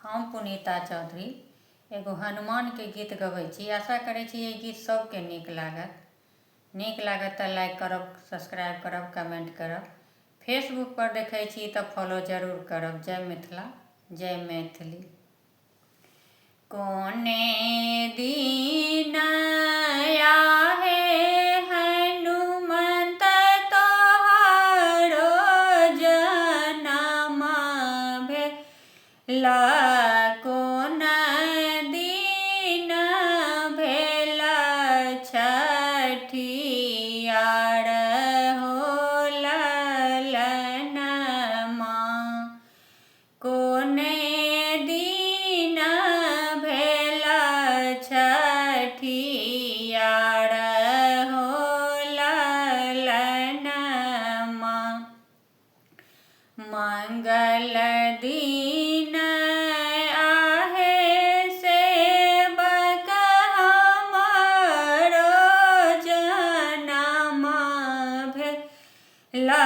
हम पुनीता चौधरी एगो हनुमान के गीत गबै छी। आशा करै छी ये गीत सबके नीक लागत। नीक लागत तऽ लाइक करब, सब्सक्राइब करब, कमेंट करब। फेसबुक पर देखै छी तऽ फॉलो जरूर करब। जय मिथिला, जय मैथिली। कोने दीन आहे हनुमंत तोहारो जनमा भेला। कोन दीन भेला छठियार हो ललनमा। कोने दीन भेला छठियार हो ललनमा। मंगल दीन आहे सेवक हमारो जनमा भेला।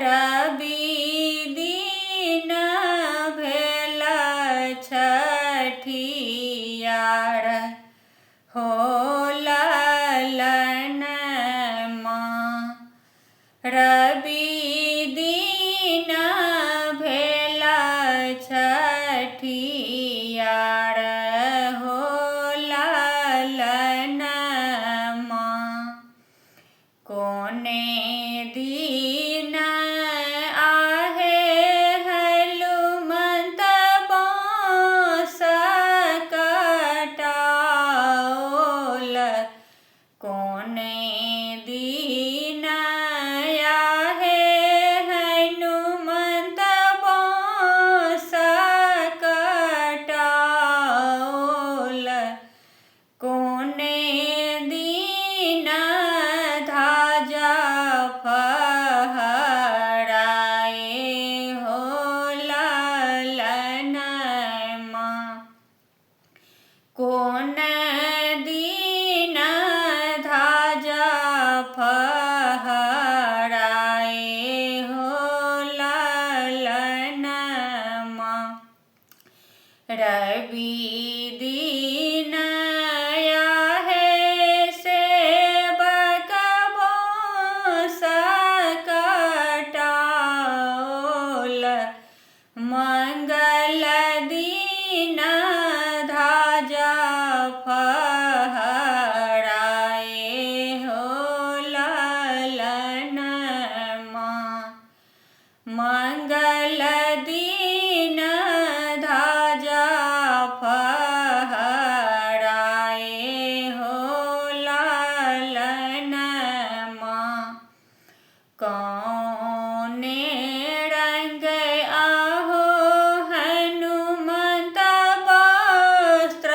रवि दीन भेला छठियार हो ललनमा। रवि दीन भेला छठियार हो ललनमा। कोने दीन आहे हनुमंत बाँस कटाओल। कोने दीन आहे हनुमंत बाँस कटाओल। कोने दीन ध्वजा फहराए हो ललनमा। कोन दीन ध्वजा फहराए हो ललनमा। रवि दीन आहे सेवक बाँस कटाओल। मंगल दीन ध्वजा फहराए हो ललनमा। मंगल दीन ध्वजा फहराए हो ललनमा। कौने रंग आहो हनुमंत वस्त्र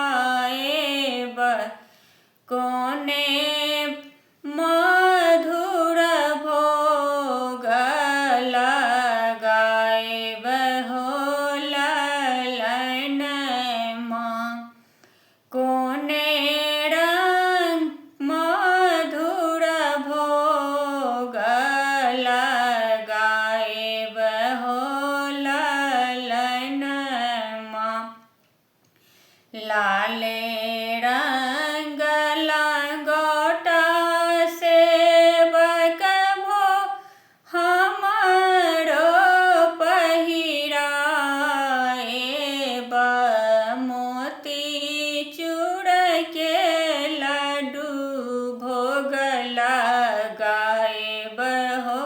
पहिराएब। कोने मधुर भोग लगाएब हो ललनमा। कोने रंग मधुर भोग लगाएब हो ललनमा। लाल रंग लंगोटा सेवक भो हमारो पहिराएब। मोती चूड़ के लड्डू भोग लगाएब हो